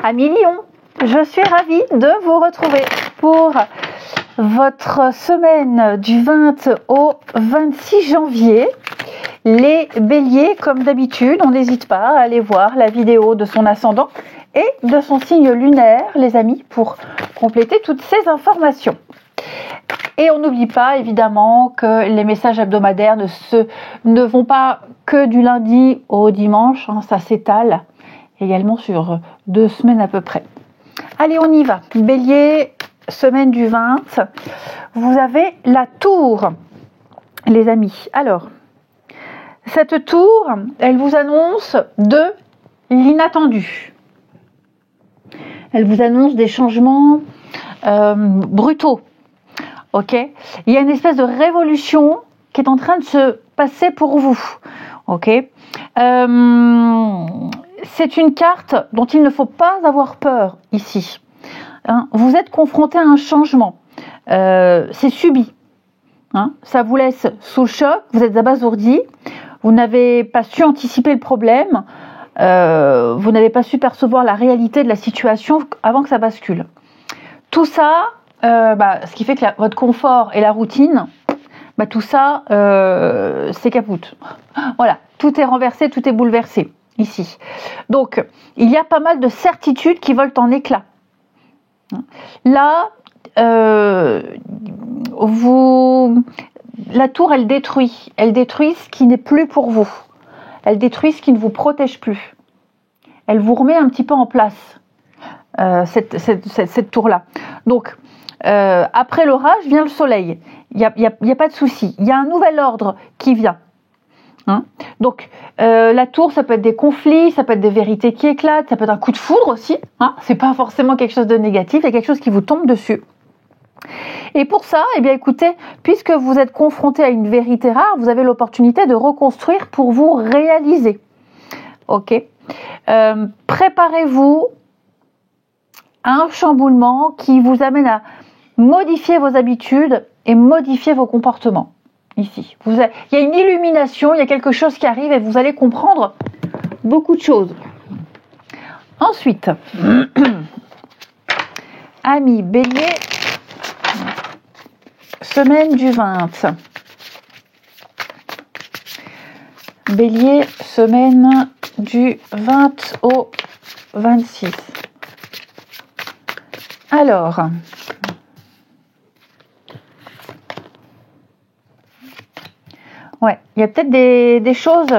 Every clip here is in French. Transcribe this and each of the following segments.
Amis Lion, je suis ravie de vous retrouver pour votre semaine du 20 au 26 janvier. Les béliers, comme d'habitude, on n'hésite pas à aller voir la vidéo de son ascendant et de son signe lunaire, les amis, pour compléter toutes ces informations. Et on n'oublie pas évidemment que les messages hebdomadaires ne vont pas que du lundi au dimanche, ça s'étale également sur 2 semaines à peu près. Allez, on y va. Bélier, semaine du 20, vous avez la tour, les amis. Alors, cette tour, elle vous annonce de l'inattendu. Elle vous annonce des changements brutaux. Ok, il y a une espèce de révolution qui est en train de se passer pour vous. Ok, c'est une carte dont il ne faut pas avoir peur ici. Vous êtes confronté à un changement. C'est subi. Ça vous laisse sous le choc. Vous êtes abasourdi. Vous n'avez pas su anticiper le problème. Vous n'avez pas su percevoir la réalité de la situation avant que ça bascule. Tout ça. Ce qui fait que votre confort et la routine, tout ça, c'est capoute. Voilà, tout est renversé, tout est bouleversé ici. Donc, il y a pas mal de certitudes qui volent en éclats. Là, la tour, elle détruit ce qui n'est plus pour vous. Elle détruit ce qui ne vous protège plus. Elle vous remet un petit peu en place, cette tour-là. Donc, après l'orage vient le soleil. Il y a pas de souci. Il y a un nouvel ordre qui vient. Donc, la tour, ça peut être des conflits, ça peut être des vérités qui éclatent, ça peut être un coup de foudre aussi. C'est pas forcément quelque chose de négatif, il y a quelque chose qui vous tombe dessus. Et pour ça, écoutez, puisque vous êtes confronté à une vérité rare, vous avez l'opportunité de reconstruire pour vous réaliser. Ok. Préparez-vous à un chamboulement qui vous amène à modifier vos habitudes et modifier vos comportements. Ici, il y a une illumination, il y a quelque chose qui arrive et vous allez comprendre beaucoup de choses. Ensuite, amis bélier, semaine du 20. Bélier, semaine du 20 au 26. Alors, il y a peut-être des choses,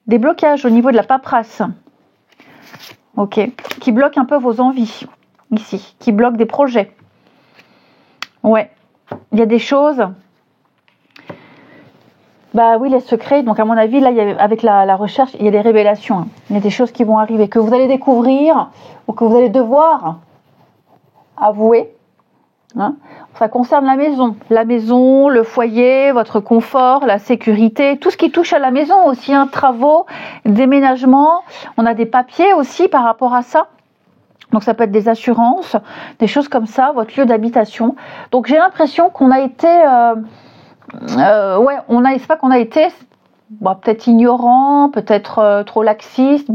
des blocages au niveau de la paperasse, qui bloquent un peu vos envies, ici, qui bloquent des projets. Il y a des choses, les secrets, donc à mon avis, là, avec la recherche, il y a des révélations, il y a des choses qui vont arriver, que vous allez découvrir, ou que vous allez devoir avouer. Ça concerne la maison, le foyer, votre confort, la sécurité, tout ce qui touche à la maison aussi, travaux, déménagement. On a des papiers aussi par rapport à ça. Donc ça peut être des assurances, des choses comme ça, votre lieu d'habitation. Donc j'ai l'impression qu'on a été, c'est pas qu'on a été, peut-être ignorant, peut-être trop laxiste.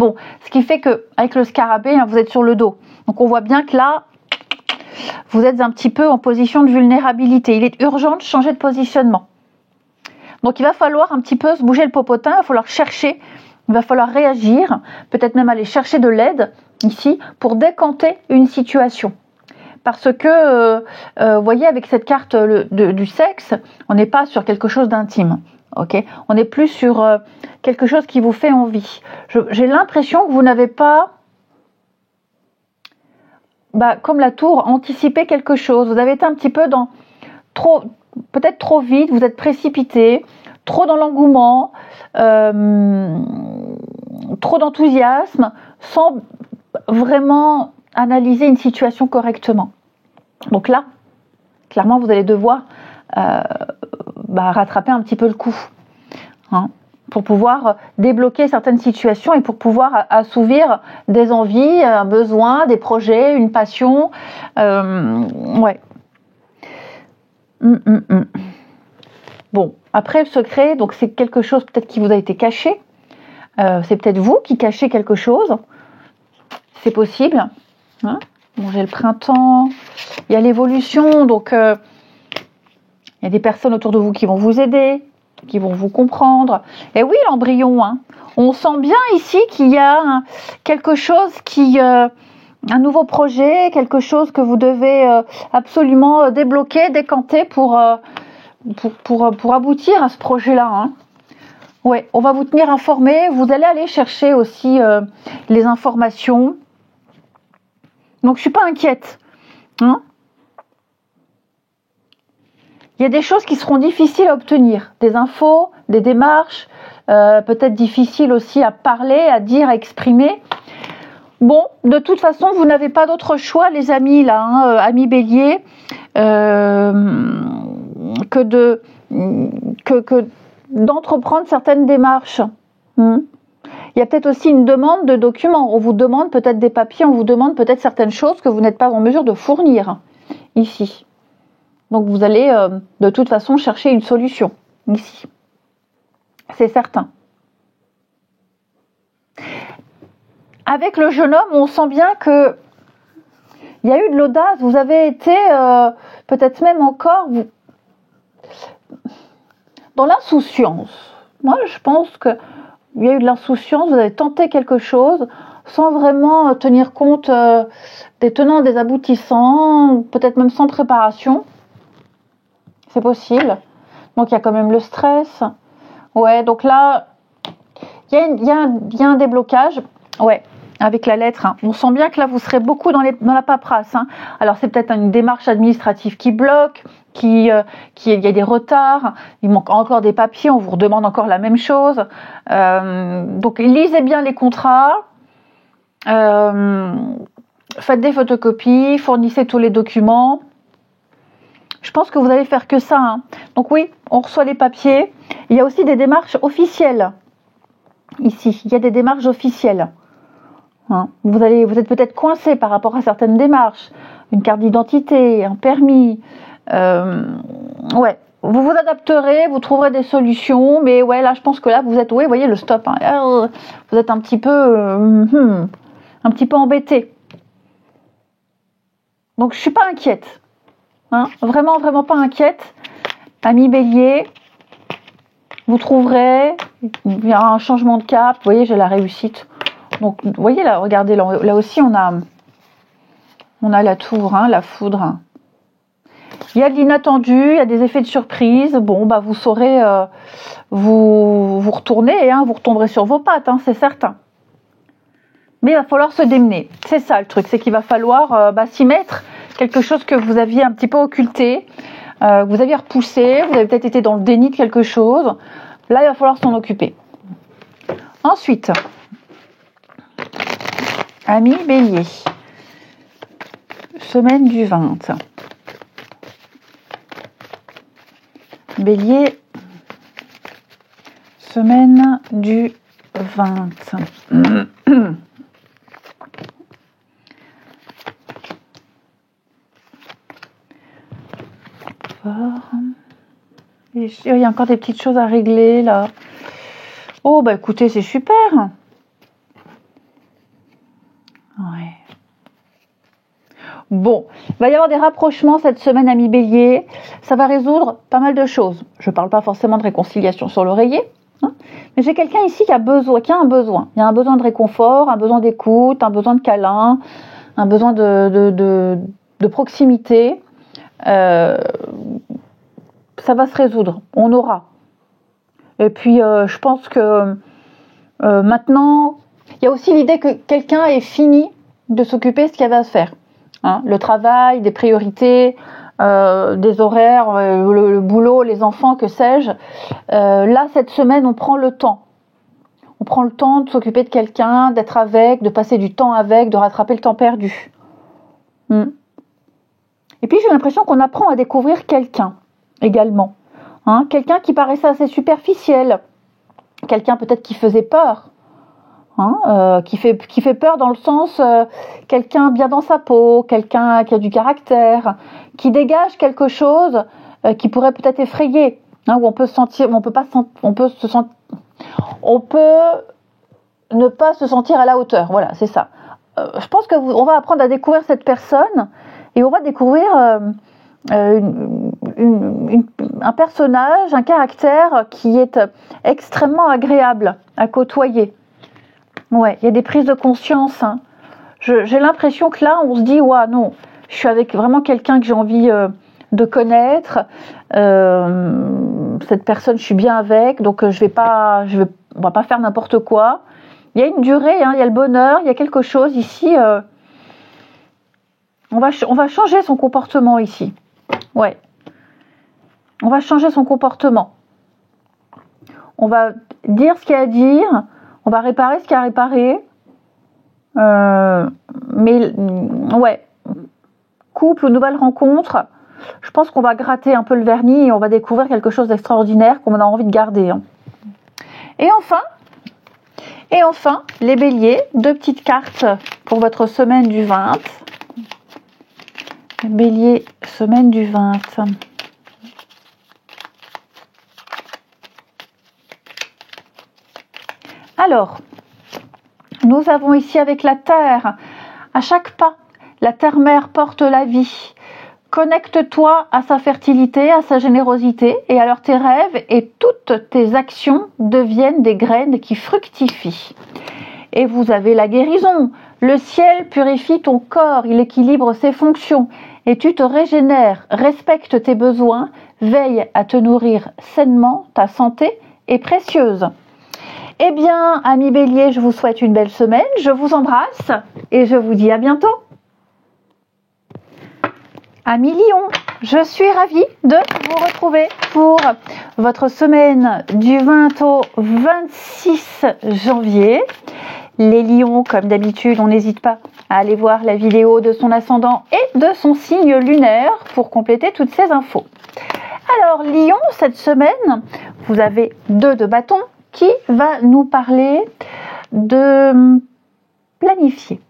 Ce qui fait que avec le scarabée, vous êtes sur le dos. Donc on voit bien que là, vous êtes un petit peu en position de vulnérabilité. Il est urgent de changer de positionnement. Donc il va falloir un petit peu se bouger le popotin, il va falloir chercher, il va falloir réagir, peut-être même aller chercher de l'aide ici pour décanter une situation. Parce que, vous voyez, avec cette carte du sexe, on n'est pas sur quelque chose d'intime. On est plus sur quelque chose qui vous fait envie. J'ai l'impression que vous n'avez pas... comme la tour, anticiper quelque chose. Vous avez été un petit peu peut-être trop vite, vous êtes précipité, trop dans l'engouement, trop d'enthousiasme, sans vraiment analyser une situation correctement. Donc là, clairement, vous allez devoir rattraper un petit peu le coup, pour pouvoir débloquer certaines situations et pour pouvoir assouvir des envies, un besoin, des projets, une passion. Après le secret, donc c'est quelque chose peut-être qui vous a été caché. C'est peut-être vous qui cachez quelque chose. c'est possible. Hein, bon, j'ai le printemps, il y a l'évolution, donc il y a des personnes autour de vous qui vont vous aider, qui vont vous comprendre. Et oui, l'embryon, hein, on sent bien ici qu'il y a quelque chose un nouveau projet, quelque chose que vous devez absolument débloquer, décanter pour aboutir à ce projet-là. Hein. Ouais, on va vous tenir informés. Vous allez aller chercher aussi les informations. Donc, je suis pas inquiète. Hein. Il y a des choses qui seront difficiles à obtenir. Des infos, des démarches, peut-être difficiles aussi à parler, à dire, à exprimer. Bon, de toute façon, vous n'avez pas d'autre choix, les amis, là, hein, amis bélier, que d'entreprendre certaines démarches. Il y a peut-être aussi une demande de documents. On vous demande peut-être des papiers, on vous demande peut-être certaines choses que vous n'êtes pas en mesure de fournir ici. Donc vous allez de toute façon chercher une solution ici. C'est certain. Avec le jeune homme, on sent bien que il y a eu de l'audace. Vous avez été peut-être même encore dans l'insouciance. Moi, je pense que il y a eu de l'insouciance. Vous avez tenté quelque chose sans vraiment tenir compte des tenants, des aboutissants, peut-être même sans préparation. C'est possible. Donc il y a quand même le stress. Ouais. Donc là, il y a un déblocage. Ouais. Avec la lettre, hein. On sent bien que là vous serez beaucoup dans la paperasse. Hein. Alors c'est peut-être une démarche administrative qui bloque, il y a des retards, il manque encore des papiers, on vous redemande encore la même chose. Donc lisez bien les contrats, faites des photocopies, fournissez tous les documents. Je pense que vous allez faire que ça. Hein. Donc oui, on reçoit les papiers. Il y a aussi des démarches officielles ici. Il y a des démarches officielles. Hein. Vous êtes peut-être coincé par rapport à certaines démarches, une carte d'identité, un permis. Ouais, vous vous adapterez, vous trouverez des solutions, mais ouais, là, je pense que là, vous êtes, ouais, vous voyez le stop. Hein. Vous êtes un petit peu embêté. Donc, je suis pas inquiète. Hein. Vraiment, vraiment pas inquiète. Ami Bélier, vous trouverez. Il y a un changement de cap. Vous voyez, j'ai la réussite. Donc, vous voyez là, regardez, là aussi, on a la tour, hein, la foudre. Il y a de l'inattendu, il y a des effets de surprise. Bon, bah, vous saurez vous retourner, hein, vous retomberez sur vos pattes, hein, c'est certain. Mais il va falloir se démener. C'est ça le truc, c'est qu'il va falloir s'y mettre. Quelque chose que vous aviez un petit peu occulté, vous aviez repoussé, vous avez peut-être été dans le déni de quelque chose. Là, il va falloir s'en occuper. Ensuite... Ami Bélier, semaine du 20. Bélier, semaine du 20. Il y a encore des petites choses à régler là. Oh bah écoutez, c'est super. Ouais. Bon, il va y avoir des rapprochements cette semaine, ami Bélier. Ça va résoudre pas mal de choses. Je ne parle pas forcément de réconciliation sur l'oreiller, hein, mais j'ai quelqu'un ici qui a un besoin. Il y a un besoin de réconfort, un besoin d'écoute, un besoin de câlin, un besoin de proximité. Ça va se résoudre, on aura. Et puis, je pense que maintenant... Il y a aussi l'idée que quelqu'un ait fini de s'occuper de ce qu'il y avait à faire. Hein, le travail, des priorités, des horaires, le boulot, les enfants, que sais-je. Là, cette semaine, on prend le temps. On prend le temps de s'occuper de quelqu'un, d'être avec, de passer du temps avec, de rattraper le temps perdu. Et puis, j'ai l'impression qu'on apprend à découvrir quelqu'un également. Hein, quelqu'un qui paraissait assez superficiel. Quelqu'un peut-être qui faisait peur. Hein, qui fait peur dans le sens quelqu'un bien dans sa peau, quelqu'un qui a du caractère, qui dégage quelque chose qui pourrait peut-être effrayer, hein, où on peut ne pas se sentir à la hauteur. Voilà, c'est ça. je pense que on va apprendre à découvrir cette personne et on va découvrir un personnage, un caractère qui est extrêmement agréable à côtoyer. Ouais, il y a des prises de conscience. Hein. J'ai l'impression que là, on se dit, ouais, non, je suis avec vraiment quelqu'un que j'ai envie de connaître. Cette personne, je suis bien avec, donc on va pas faire n'importe quoi. Il y a une durée, hein, il y a le bonheur, il y a quelque chose ici. On va changer son comportement ici. Ouais. On va changer son comportement. On va dire ce qu'il y a à dire. On va réparer ce qu'il y a à réparer. Mais ouais. Couple ou nouvelle rencontre, je pense qu'on va gratter un peu le vernis et on va découvrir quelque chose d'extraordinaire qu'on a envie de garder. Hein. Et enfin, les béliers, 2 petites cartes pour votre semaine du 20. Bélier, semaine du 20. Alors, nous avons ici avec la terre, à chaque pas, la terre-mère porte la vie. Connecte-toi à sa fertilité, à sa générosité, et alors tes rêves et toutes tes actions deviennent des graines qui fructifient. Et vous avez la guérison. Le ciel purifie ton corps, il équilibre ses fonctions, et tu te régénères, respecte tes besoins, veille à te nourrir sainement, ta santé est précieuse. Eh bien, amis Bélier, je vous souhaite une belle semaine, je vous embrasse, et je vous dis à bientôt. Amis Lion, je suis ravie de vous retrouver pour votre semaine du 20 au 26 janvier. Les lions, comme d'habitude, on n'hésite pas à aller voir la vidéo de son ascendant et de son signe lunaire pour compléter toutes ces infos. Alors, Lion, cette semaine, vous avez 2 de bâton qui va nous parler de planifier.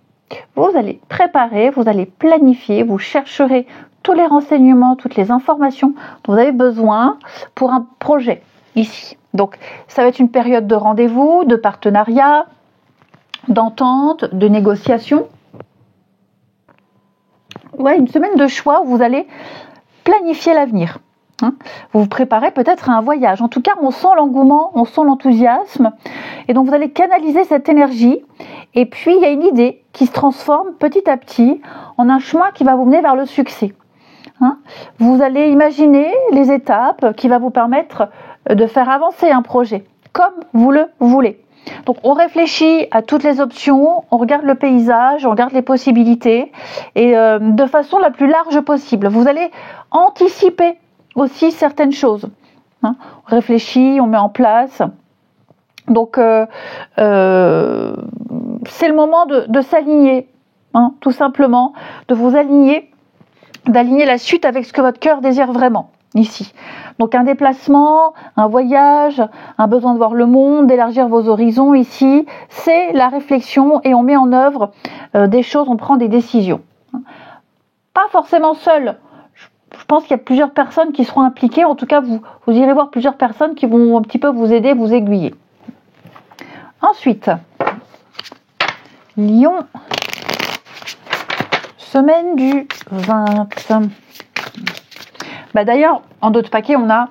Vous allez préparer, vous allez planifier, vous chercherez tous les renseignements, toutes les informations dont vous avez besoin pour un projet ici. Donc, ça va être une période de rendez-vous, de partenariat, d'entente, de négociation. Ouais, une semaine de choix où vous allez planifier l'avenir. Hein, vous vous préparez peut-être à un voyage. En tout cas, on sent l'engouement, on sent l'enthousiasme. Et donc, vous allez canaliser cette énergie. Et puis, il y a une idée qui se transforme petit à petit en un chemin qui va vous mener vers le succès. Hein, vous allez imaginer les étapes qui vont vous permettre de faire avancer un projet comme vous le voulez. Donc, on réfléchit à toutes les options, on regarde le paysage, on regarde les possibilités et de façon la plus large possible. Vous allez anticiper aussi certaines choses. Hein, on réfléchit, on met en place. Donc, c'est le moment de s'aligner, hein, tout simplement, de vous aligner, d'aligner la suite avec ce que votre cœur désire vraiment, ici. Donc, un déplacement, un voyage, un besoin de voir le monde, d'élargir vos horizons, ici, c'est la réflexion et on met en œuvre des choses, on prend des décisions. Pas forcément seul. Je pense qu'il y a plusieurs personnes qui seront impliquées. En tout cas, vous irez voir plusieurs personnes qui vont un petit peu vous aider, vous aiguiller. Ensuite, Lion, semaine du 20. D'ailleurs, en d'autres paquets, on a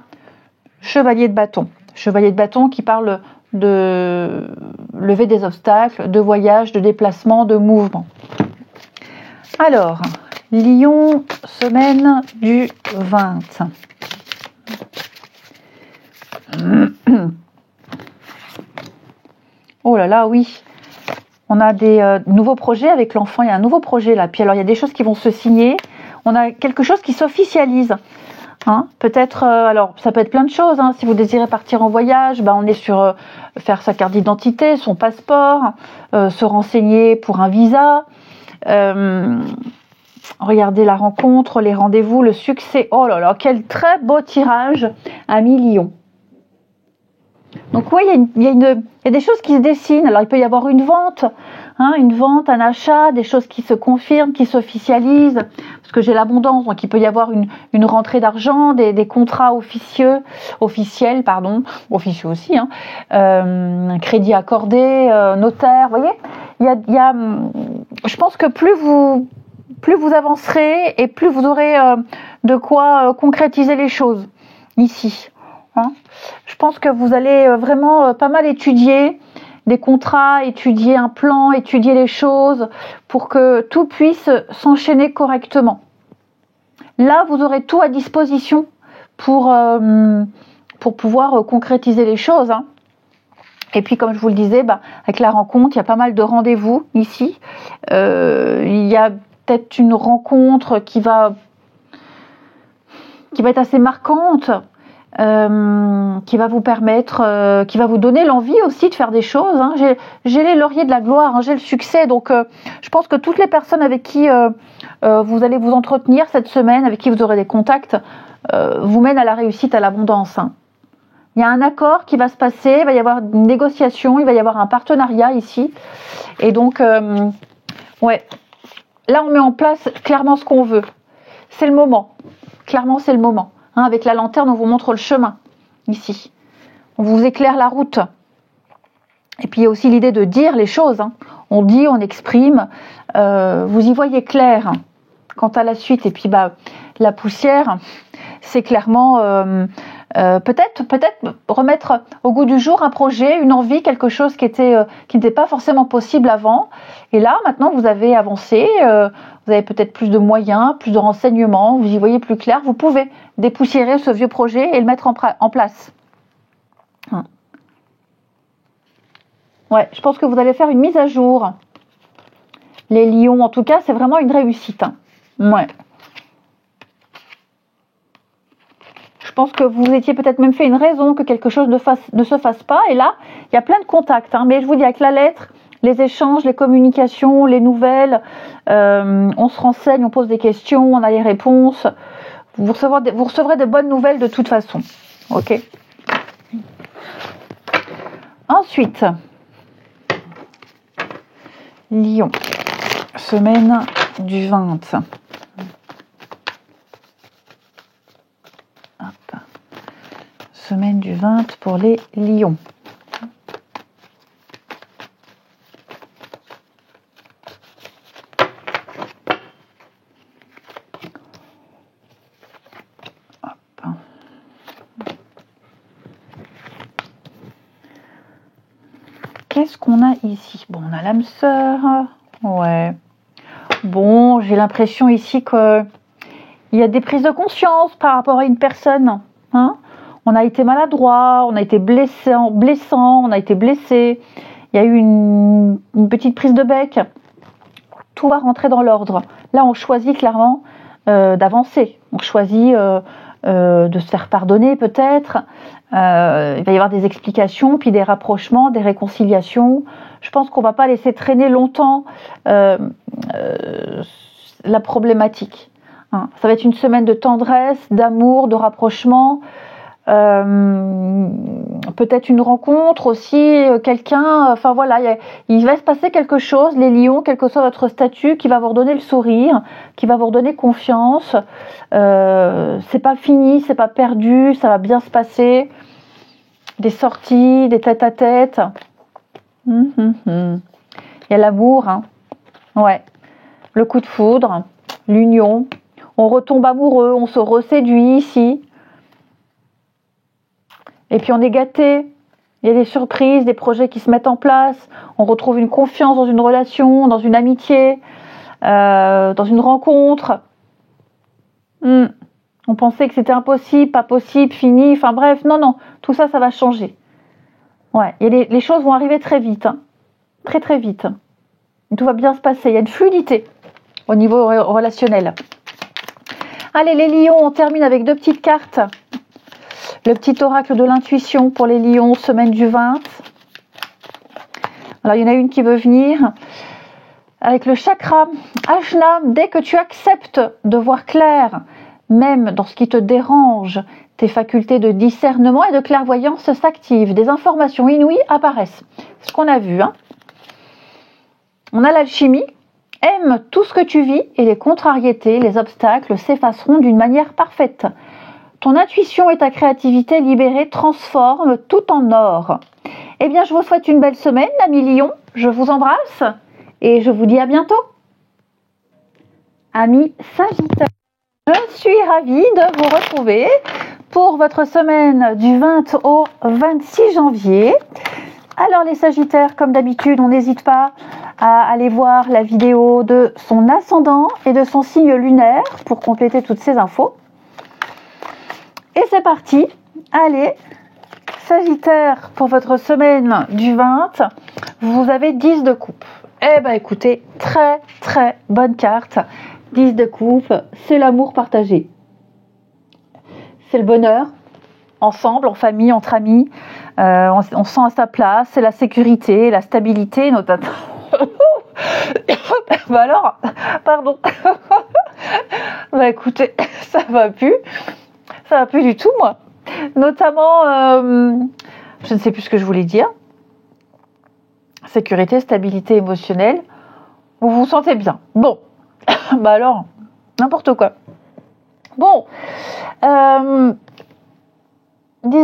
Chevalier de bâton. Chevalier de bâton qui parle de lever des obstacles, de voyage, de déplacement, de mouvement. Alors, Lion, semaine du 20. Oh là là, oui. On a des nouveaux projets avec l'enfant. Il y a un nouveau projet là. Puis alors, il y a des choses qui vont se signer. On a quelque chose qui s'officialise. Hein, peut-être, alors ça peut être plein de choses. Hein. Si vous désirez partir en voyage, on est sur faire sa carte d'identité, son passeport, se renseigner pour un visa. Regardez la rencontre, les rendez-vous, le succès. Oh là là, quel très beau tirage, ami Lion. Donc oui, il y a des choses qui se dessinent. Alors il peut y avoir une vente, un achat, des choses qui se confirment, qui s'officialisent. Parce que j'ai l'abondance, donc il peut y avoir une rentrée d'argent, des contrats officieux aussi, un crédit accordé, notaire. Vous voyez, il y a je pense que plus vous avancerez et plus vous aurez de quoi concrétiser les choses ici. Hein. Je pense que vous allez vraiment pas mal étudier des contrats, étudier un plan, étudier les choses pour que tout puisse s'enchaîner correctement. Là, vous aurez tout à disposition pour pouvoir concrétiser les choses. Hein. Et puis, comme je vous le disais, avec la rencontre, il y a pas mal de rendez-vous ici. Il y a peut-être une rencontre qui va être assez marquante, qui va vous permettre, qui va vous donner l'envie aussi de faire des choses. Hein. J'ai les lauriers de la gloire, hein, j'ai le succès. Donc, je pense que toutes les personnes avec qui vous allez vous entretenir cette semaine, avec qui vous aurez des contacts, vous mènent à la réussite, à l'abondance. Hein. Il y a un accord qui va se passer, il va y avoir une négociation, il va y avoir un partenariat ici. Et donc, ouais, là on met en place clairement ce qu'on veut. C'est le moment. Clairement, c'est le moment. Hein, avec la lanterne, on vous montre le chemin, ici. On vous éclaire la route. Et puis, il y a aussi l'idée de dire les choses. Hein. On dit, on exprime. Vous y voyez clair. Quant à la suite, et puis la poussière, c'est clairement peut-être remettre au goût du jour un projet, une envie, quelque chose qui n'était pas forcément possible avant. Et là, maintenant, vous avez avancé, vous avez peut-être plus de moyens, plus de renseignements, vous y voyez plus clair. Vous pouvez dépoussiérer ce vieux projet et le mettre en place. Ouais, je pense que vous allez faire une mise à jour. Les lions, en tout cas, c'est vraiment une réussite. Hein. Ouais. Je pense que vous étiez peut-être même fait une raison que quelque chose ne se fasse pas. Et là, il y a plein de contacts. Hein. Mais je vous dis, avec la lettre, les échanges, les communications, les nouvelles, on se renseigne, on pose des questions, on a les réponses. Vous recevrez de bonnes nouvelles de toute façon. Ok. Ensuite, Lion, semaine du 20. Hop. Semaine du 20 pour les lions. Hop. Qu'est-ce qu'on a ici? Bon, on a l'âme sœur. Ouais. Bon, j'ai l'impression ici qu'il y a des prises de conscience par rapport à une personne. Hein, on a été maladroit, on a été blessant, on a été blessé. Il y a eu une petite prise de bec. Tout va rentrer dans l'ordre. Là, on choisit clairement d'avancer. On choisit de se faire pardonner peut-être. Il va y avoir des explications, puis des rapprochements, des réconciliations. Je pense qu'on ne va pas laisser traîner longtemps la problématique. Hein. Ça va être une semaine de tendresse, d'amour, de rapprochement. Peut-être une rencontre aussi, quelqu'un, enfin voilà, il va se passer quelque chose, les lions, quel que soit votre statut, qui va vous redonner le sourire, qui va vous redonner confiance. C'est pas fini, c'est pas perdu, ça va bien se passer. Des sorties, des tête-à-tête. Il y a l'amour, hein. Ouais. Le coup de foudre, l'union. On retombe amoureux, on se reséduit ici. Et puis on est gâté. Il y a des surprises, des projets qui se mettent en place. On retrouve une confiance dans une relation, dans une amitié, dans une rencontre. On pensait que c'était impossible, pas possible, fini. Enfin bref, non. Tout ça, ça va changer. Ouais. Et les choses vont arriver très vite. Hein. Très très vite. Tout va bien se passer. Il y a une fluidité au niveau relationnel. Allez, les lions, on termine avec 2 petites cartes. Le petit oracle de l'intuition pour les lions, semaine du 20. Alors, il y en a une qui veut venir avec le chakra Ajna. Dès que tu acceptes de voir clair, même dans ce qui te dérange, tes facultés de discernement et de clairvoyance s'activent. Des informations inouïes apparaissent. C'est ce qu'on a vu. Hein. On a l'alchimie. Aime tout ce que tu vis et les contrariétés, les obstacles s'effaceront d'une manière parfaite. Ton intuition et ta créativité libérée transforment tout en or. Eh bien, je vous souhaite une belle semaine, amis lions. Je vous embrasse et je vous dis à bientôt. Amis Sagittaire, je suis ravie de vous retrouver pour votre semaine du 20 au 26 janvier. Alors les Sagittaires, comme d'habitude, on n'hésite pas à aller voir la vidéo de son ascendant et de son signe lunaire pour compléter toutes ces infos. Et c'est parti. Allez, Sagittaire, pour votre semaine du 20, vous avez 10 de coupe. Eh bien écoutez, très très bonne carte. 10 de coupe, c'est l'amour partagé. C'est le bonheur, ensemble, en famille, entre amis. On sent à sa place, c'est la sécurité, la stabilité, notamment. Bah alors, pardon. Bah écoutez, ça va plus du tout, moi. Notamment, je ne sais plus ce que je voulais dire. Sécurité, stabilité émotionnelle. Vous vous sentez bien. Bon, bah alors, n'importe quoi. Bon, 10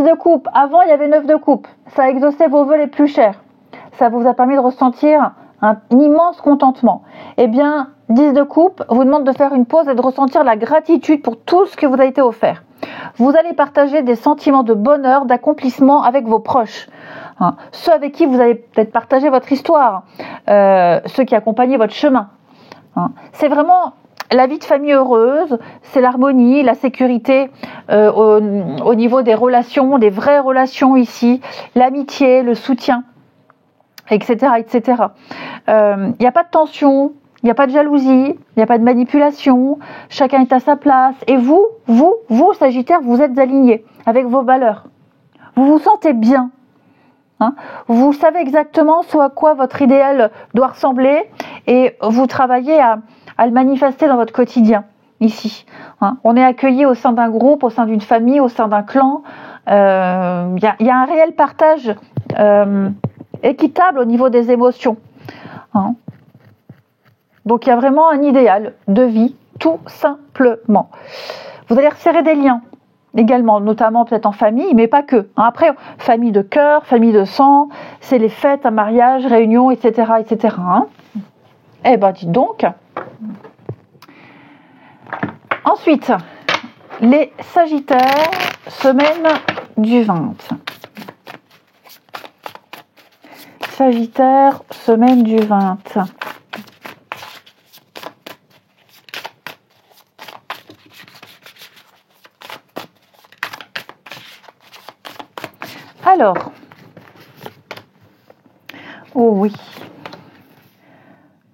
de coupe. Avant, il y avait 9 de coupe. Ça a exaucé vos vœux les plus chers. Ça vous a permis de ressentir un immense contentement. Eh bien, 10 de coupe vous demande de faire une pause et de ressentir la gratitude pour tout ce que vous a été offert. Vous allez partager des sentiments de bonheur, d'accomplissement avec vos proches. Ceux avec qui vous allez peut-être partager votre histoire, ceux qui accompagnaient votre chemin. C'est vraiment la vie de famille heureuse, c'est l'harmonie, la sécurité au niveau des relations, des vraies relations ici, l'amitié, le soutien, etc. etc. Il n'y a pas de tension, il n'y a pas de jalousie, il n'y a pas de manipulation, chacun est à sa place. Et vous, Sagittaire, vous êtes alignés avec vos valeurs. Vous vous sentez bien. Vous savez exactement ce à quoi votre idéal doit ressembler et vous travaillez à le manifester dans votre quotidien, ici. On est accueilli au sein d'un groupe, au sein d'une famille, au sein d'un clan. Il y a un réel partage équitable au niveau des émotions. Donc il y a vraiment un idéal de vie, tout simplement. Vous allez resserrer des liens également, notamment peut-être en famille, mais pas que. Après, famille de cœur, famille de sang, c'est les fêtes, un mariage, réunions, etc. etc. Eh ben dites donc. Ensuite, les Sagittaires, semaine du 20. Sagittaire, semaine du 20. Alors, oh oui,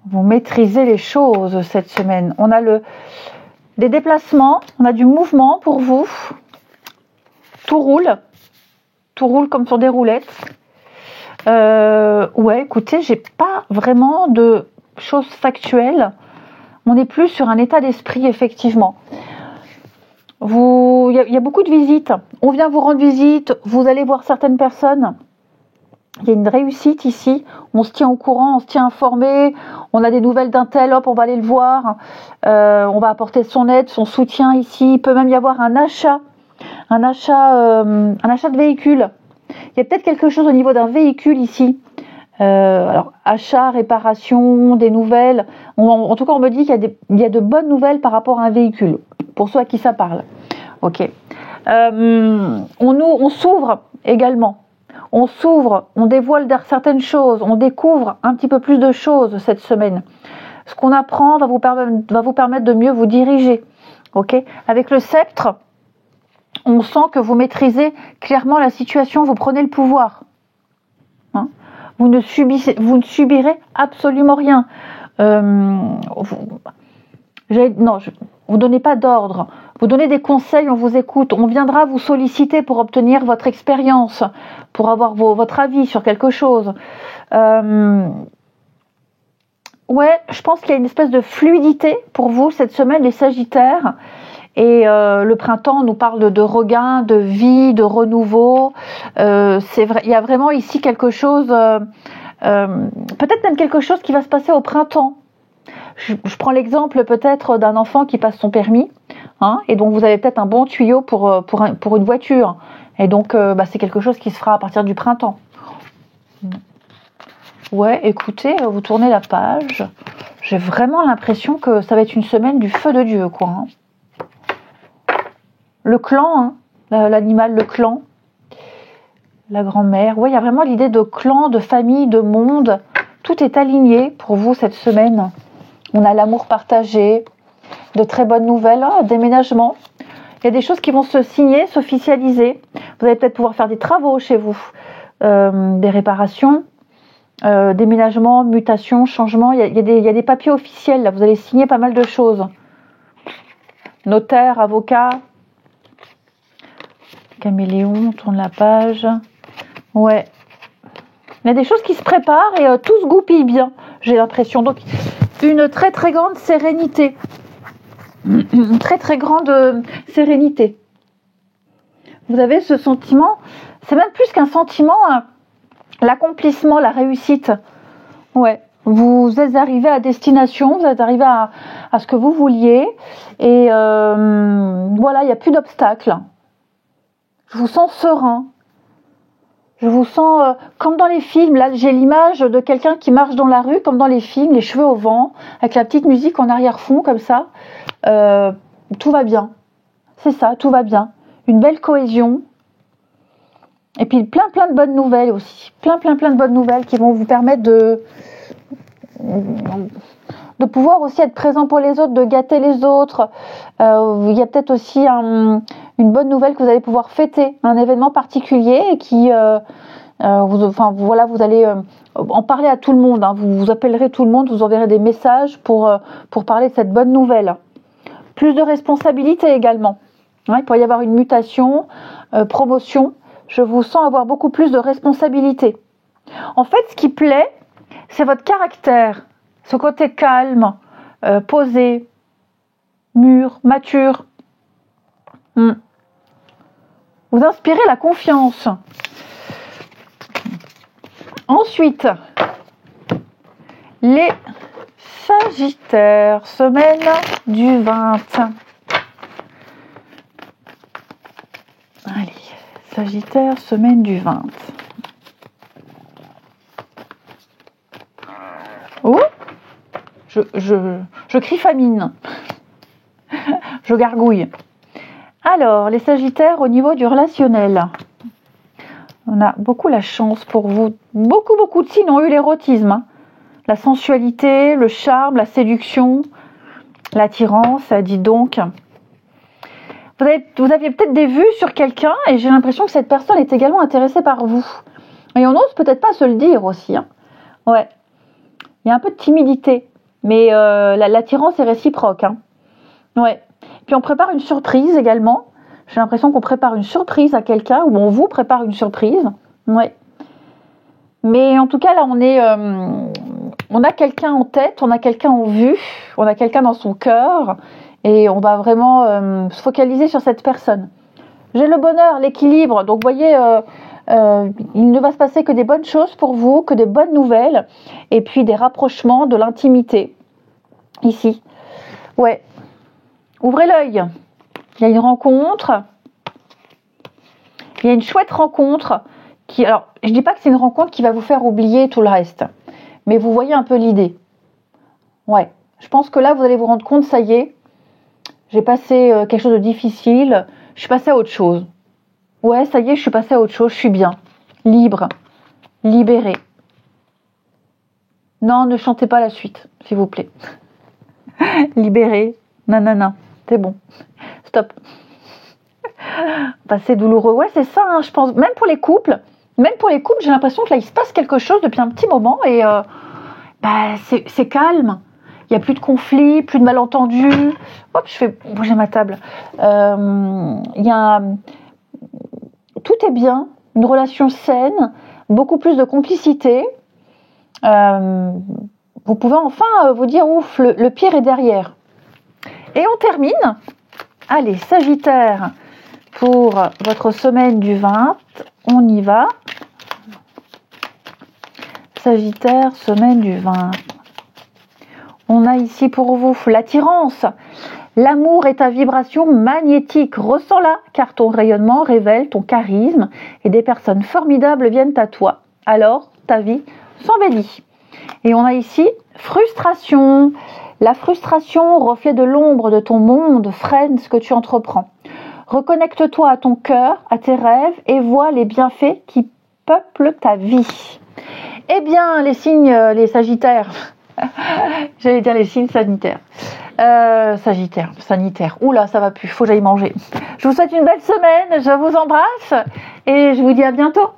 vous maîtrisez les choses cette semaine. On a des déplacements, on a du mouvement pour vous. Tout roule comme sur des roulettes. Ouais, écoutez, j'ai pas vraiment de choses factuelles. On est plus sur un état d'esprit, effectivement. Il y a beaucoup de visites. On vient vous rendre visite, vous allez voir certaines personnes. Il y a une réussite ici. On se tient au courant, on se tient informé. On a des nouvelles d'un tel, hop, on va aller le voir. On va apporter son aide, son soutien ici. Il peut même y avoir un achat de véhicule. Il y a peut-être quelque chose au niveau d'un véhicule ici. Alors, achat, réparation, des nouvelles. En tout cas, on me dit qu'il y a de bonnes nouvelles par rapport à un véhicule. Pour ceux à qui ça parle. Ok. On s'ouvre également. On s'ouvre, on dévoile certaines choses, on découvre un petit peu plus de choses cette semaine. Ce qu'on apprend va vous permettre de mieux vous diriger. Ok. Avec le sceptre, on sent que vous maîtrisez clairement la situation, vous prenez le pouvoir. Vous ne subirez absolument rien. Vous ne donnez pas d'ordre, vous donnez des conseils, on vous écoute, on viendra vous solliciter pour obtenir votre expérience, pour avoir votre avis sur quelque chose. Ouais, je pense qu'il y a une espèce de fluidité pour vous cette semaine, les Sagittaires. Et le printemps nous parle de regain, de vie, de renouveau. C'est vrai, il y a vraiment ici quelque chose, peut-être même quelque chose qui va se passer au printemps. Je prends l'exemple peut-être d'un enfant qui passe son permis, et donc vous avez peut-être un bon tuyau pour une voiture. Et donc c'est quelque chose qui se fera à partir du printemps. Ouais, écoutez, vous tournez la page. J'ai vraiment l'impression que ça va être une semaine du feu de Dieu, quoi. Hein. Le clan, hein, l'animal, le clan. La grand-mère. Oui, il y a vraiment l'idée de clan, de famille, de monde. Tout est aligné pour vous cette semaine. On a l'amour partagé, de très bonnes nouvelles, déménagement. Il y a des choses qui vont se signer, s'officialiser. Vous allez peut-être pouvoir faire des travaux chez vous, des réparations, déménagement, mutation, changement. Il y a des papiers officiels, là. Vous allez signer pas mal de choses. Notaire, avocat. Caméléon, on tourne la page. Ouais. Il y a des choses qui se préparent et tout se goupille bien, j'ai l'impression. Donc, une très très grande sérénité. Une très très grande sérénité. Vous avez ce sentiment, c'est même plus qu'un sentiment, hein, l'accomplissement, la réussite. Ouais. Vous êtes arrivé à destination, vous êtes arrivé à ce que vous vouliez. Et voilà, il n'y a plus d'obstacles. Je vous sens serein. Je vous sens comme dans les films. Là, j'ai l'image de quelqu'un qui marche dans la rue, comme dans les films, les cheveux au vent, avec la petite musique en arrière-fond, comme ça. Tout va bien. C'est ça, tout va bien. Une belle cohésion. Et puis plein de bonnes nouvelles aussi. Plein de bonnes nouvelles qui vont vous permettre de pouvoir aussi être présent pour les autres, de gâter les autres. Il y a peut-être aussi une bonne nouvelle que vous allez pouvoir fêter, un événement particulier et qui, vous allez en parler à tout le monde. Hein. Vous appellerez tout le monde, vous enverrez des messages pour parler de cette bonne nouvelle. Plus de responsabilités également. Ouais, il pourrait y avoir une mutation, promotion. Je vous sens avoir beaucoup plus de responsabilités. En fait, ce qui plaît, c'est votre caractère. Ce côté calme, posé, mûr, mature. Vous inspirez la confiance. Ensuite, les Sagittaires, semaine du 20. Allez, Sagittaire, semaine du 20. Oh, je crie famine. Je gargouille. Alors, les Sagittaires, au niveau du relationnel, on a beaucoup la chance pour vous. Beaucoup de signes ont eu l'érotisme. Hein. La sensualité, le charme, la séduction, l'attirance, dites donc. Vous aviez peut-être des vues sur quelqu'un et j'ai l'impression que cette personne est également intéressée par vous. Et on n'ose peut-être pas se le dire aussi. Hein. Ouais. Il y a un peu de timidité, mais l'attirance est réciproque. Hein. Ouais. Puis on prépare une surprise également. J'ai l'impression qu'on prépare une surprise à quelqu'un ou on vous prépare une surprise. Ouais. Mais en tout cas, là, on a quelqu'un en tête, on a quelqu'un en vue, on a quelqu'un dans son cœur et on va vraiment se focaliser sur cette personne. J'ai le bonheur, l'équilibre. Donc, vous voyez, il ne va se passer que des bonnes choses pour vous, que des bonnes nouvelles et puis des rapprochements, de l'intimité. Ici. Ouais. Ouvrez l'œil. Il y a une rencontre. Il y a une chouette rencontre qui, alors, je dis pas que c'est une rencontre qui va vous faire oublier tout le reste, mais vous voyez un peu l'idée. Ouais, je pense que là, vous allez vous rendre compte, ça y est, j'ai passé quelque chose de difficile, je suis passée à autre chose. Ouais, ça y est, je suis passée à autre chose, je suis bien, libre, libérée. Non, ne chantez pas la suite, s'il vous plaît. Libérée, nanana, c'est bon, stop. Passé douloureux, ouais, c'est ça, hein, je pense, même pour les couples, j'ai l'impression que là, il se passe quelque chose depuis un petit moment et c'est calme. Il n'y a plus de conflits, plus de malentendus. Hop, je fais bouger ma table. Tout est bien, une relation saine, beaucoup plus de complicité. Vous pouvez enfin vous dire, ouf, le pire est derrière. Et on termine. Allez, Sagittaire, pour votre semaine du 20, on y va. Sagittaire, semaine du 20. On a ici pour vous l'attirance. L'amour est ta vibration magnétique. Ressens-la, car ton rayonnement révèle ton charisme et des personnes formidables viennent à toi. Alors, ta vie s'embellit. Et on a ici frustration. La frustration, reflet de l'ombre de ton monde, freine ce que tu entreprends. Reconnecte-toi à ton cœur, à tes rêves et vois les bienfaits qui peuplent ta vie. Eh bien, les signes, les sagittaires, j'allais dire les signes sanitaires. Sanitaire. Oula, ça va plus, faut que j'aille manger. Je vous souhaite une belle semaine, je vous embrasse et je vous dis à bientôt.